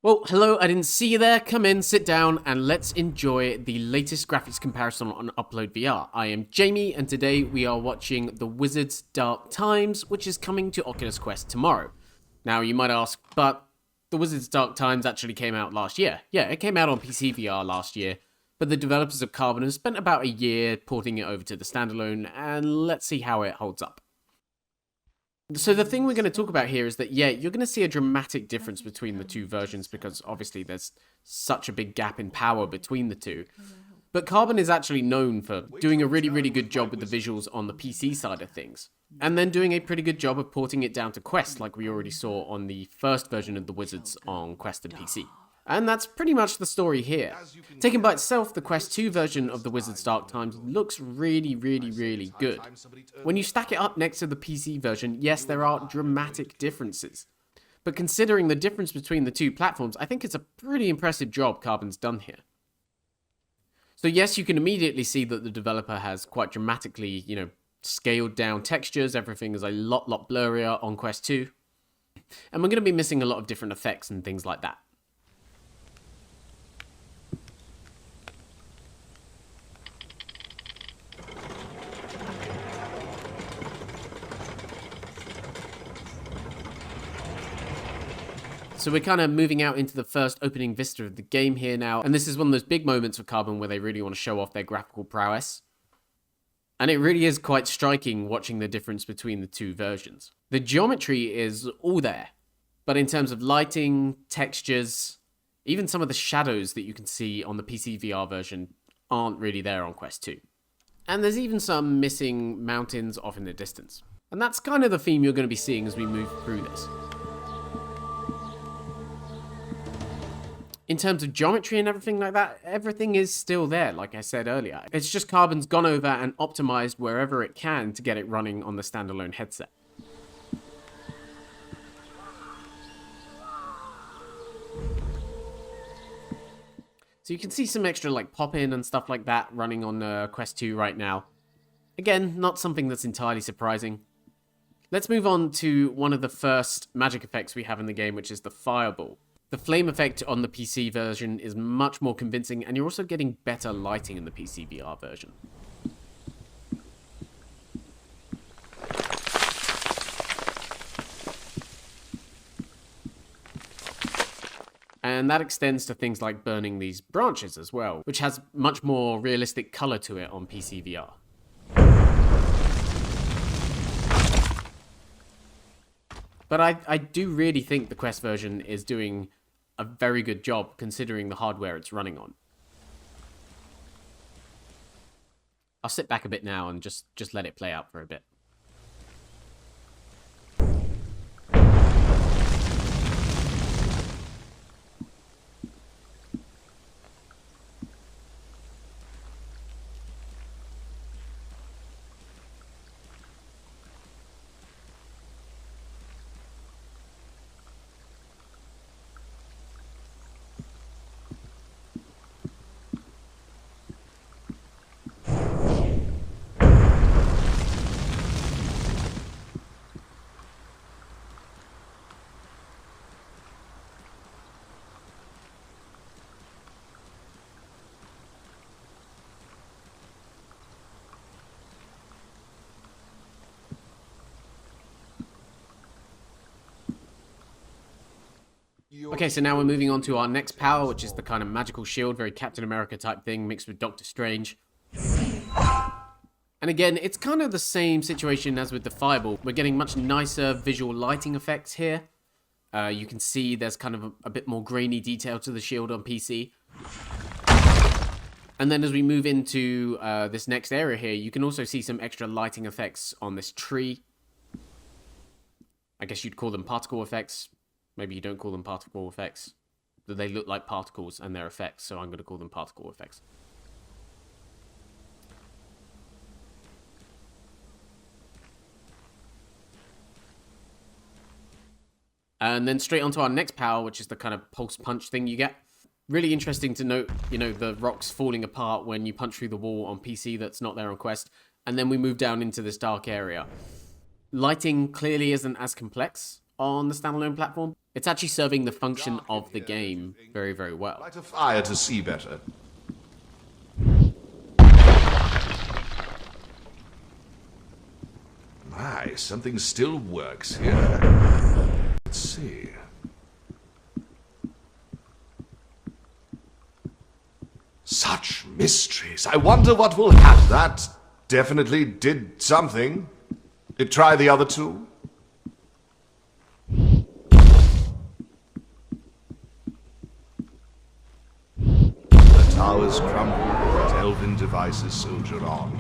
Well, hello, I didn't see you there. Come in, sit down, and let's enjoy the latest graphics comparison on UploadVR. I am Jamie, and today we are watching The Wizard's Dark Times, which is coming to Oculus Quest tomorrow. Now, you might ask, but The Wizard's Dark Times actually came out last year. Yeah, it came out on PC VR last year, but the developers of Carbon have spent about a year porting it over to the standalone, and let's see how it holds up. So the thing we're going to talk about here is that, yeah, you're going to see a dramatic difference between the two versions because obviously there's such a big gap in power between the two. But Carbon is actually known for doing a really good job with the visuals on the PC side of things, and then doing a pretty good job of porting it down to Quest like we already saw on the first version of the Wizards on Quest and PC. And that's pretty much the story here. Taken by itself, the Quest 2 version of The Wizard's Dark Times looks really good. When you stack it up next to the PC version, yes, there are dramatic differences. But considering the difference between the two platforms, I think it's a pretty impressive job Carbon's done here. So yes, you can immediately see that the developer has quite dramatically, scaled down textures. Everything is a lot blurrier on Quest 2. And we're going to be missing a lot of different effects and things like that. So we're kind of moving out into the first opening vista of the game here now, and this is one of those big moments for Carbon where they really want to show off their graphical prowess. And it really is quite striking watching the difference between the two versions. The geometry is all there, but in terms of lighting, textures, even some of the shadows that you can see on the PC VR version aren't really there on Quest 2. And there's even some missing mountains off in the distance. And that's kind of the theme you're going to be seeing as we move through this. In terms of geometry and everything like that, everything is still there, like I said earlier. It's just Carbon's gone over and optimized wherever it can to get it running on the standalone headset. So you can see some extra pop-in and stuff like that running on Quest 2 right now. Again, not something that's entirely surprising. Let's move on to one of the first magic effects we have in the game, which is the fireball. The flame effect on the PC version is much more convincing, and you're also getting better lighting in the PC VR version. And that extends to things like burning these branches as well, which has much more realistic color to it on PC VR. But I do really think the Quest version is doing a very good job considering the hardware it's running on. I'll sit back a bit now and just let it play out for a bit. Okay, so now we're moving on to our next power, which is the kind of magical shield, very Captain America type thing, mixed with Doctor Strange. And again, it's kind of the same situation as with the fireball. We're getting much nicer visual lighting effects here. You can see there's kind of a bit more grainy detail to the shield on PC. And then as we move into this next area here, you can also see some extra lighting effects on this tree. I guess you'd call them particle effects. Maybe you don't call them particle effects. They look like particles and they're effects, so I'm going to call them particle effects. And then straight onto our next power, which is the kind of pulse punch thing you get. Really interesting to note, the rocks falling apart when you punch through the wall on PC that's not there on Quest. And then we move down into this dark area. Lighting clearly isn't as complex on the standalone platform, It's actually serving the function of the game very, very well. Light a fire to see better. My, something still works here. Let's see. Such mysteries. I wonder what will happen. That definitely did something. Try the other two. The towers crumble, but elven devices soldier on.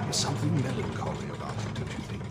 There's something melancholy about it, don't you think?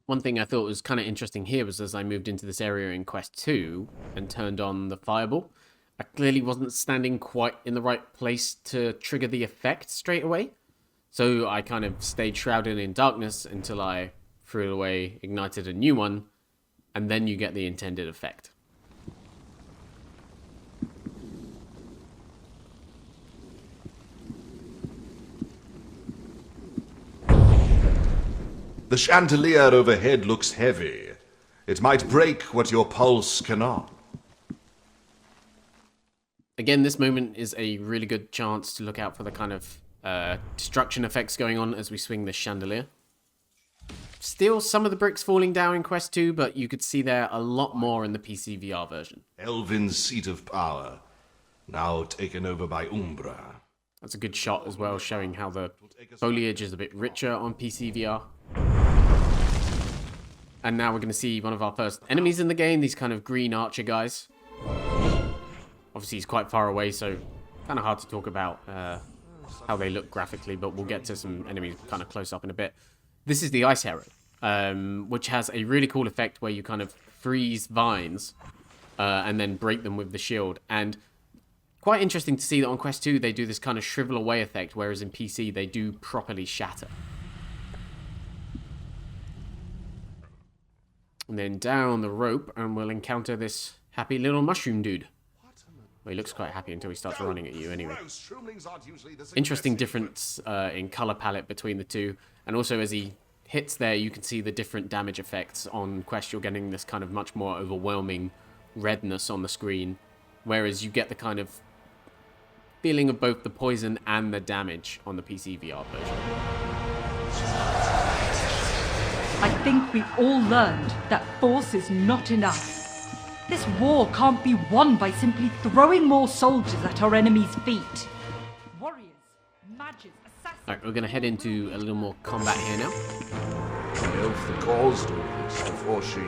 One thing I thought was kind of interesting here was as I moved into this area in Quest 2 and turned on the fireball, I clearly wasn't standing quite in the right place to trigger the effect straight away. So I kind of stayed shrouded in darkness until I threw it away, ignited a new one, and then you get the intended effect. The chandelier overhead looks heavy. It might break what your pulse cannot. Again, this moment is a really good chance to look out for the kind of destruction effects going on as we swing this chandelier. Still some of the bricks falling down in Quest 2, but you could see there a lot more in the PC VR version. Elvin's seat of power, now taken over by Umbra. That's a good shot as well, showing how the foliage is a bit richer on PC VR. And now we're going to see one of our first enemies in the game, these kind of green archer guys. Obviously he's quite far away, so kind of hard to talk about how they look graphically, but we'll get to some enemies kind of close up in a bit. This is the Ice Arrow, which has a really cool effect where you kind of freeze vines and then break them with the shield. And quite interesting to see that on Quest 2 they do this kind of shrivel away effect, whereas in PC they do properly shatter. And then down the rope, and we'll encounter this happy little mushroom dude. Well, he looks quite happy until he starts running at you anyway. Interesting difference in color palette between the two. And also as he hits there, you can see the different damage effects. On Quest, you're getting this kind of much more overwhelming redness on the screen. Whereas you get the kind of feeling of both the poison and the damage on the PC VR version. I think we all learned that force is not enough. This war can't be won by simply throwing more soldiers at our enemy's feet. Warriors, mages, assassins... Alright, we're going to head into a little more combat here now. The elf that caused all this before she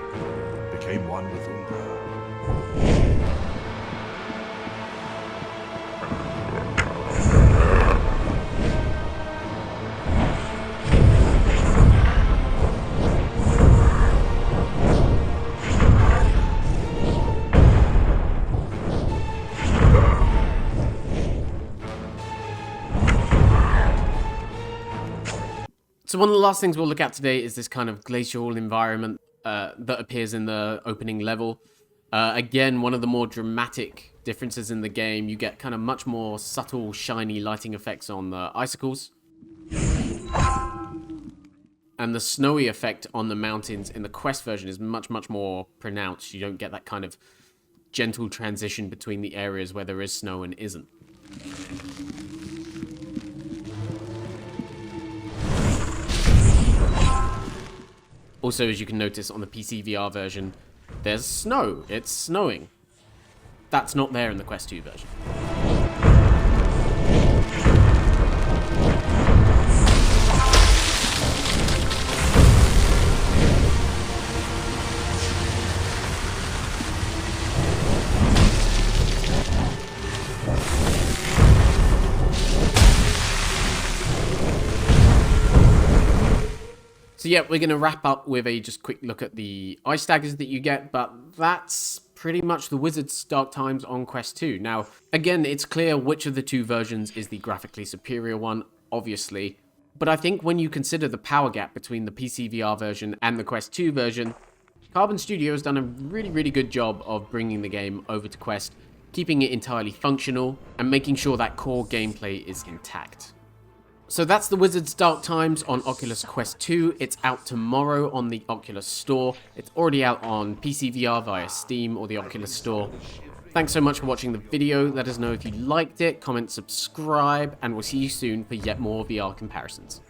became one with Umbra. So one of the last things we'll look at today is this kind of glacial environment that appears in the opening level. Again, one of the more dramatic differences in the game. You get kind of much more subtle, shiny lighting effects on the icicles. And the snowy effect on the mountains in the Quest version is much, much more pronounced. You don't get that kind of gentle transition between the areas where there is snow and isn't. Also, as you can notice on the PC VR version, there's snow. It's snowing. That's not there in the Quest 2 version. So yeah, we're going to wrap up with a just quick look at the ice daggers that you get, but that's pretty much the Wizard's Dark Times on Quest 2. Now, again, it's clear which of the two versions is the graphically superior one, obviously, But I think when you consider the power gap between the PC VR version and the Quest 2 version, Carbon Studio has done a really good job of bringing the game over to Quest, keeping it entirely functional, and making sure that core gameplay is intact. So that's The Wizard's Dark Times on Oculus Quest 2. It's out tomorrow on the Oculus Store. It's already out on PC VR via Steam or the Oculus Store. Thanks so much for watching the video. Let us know if you liked it, comment, subscribe, and we'll see you soon for yet more VR comparisons.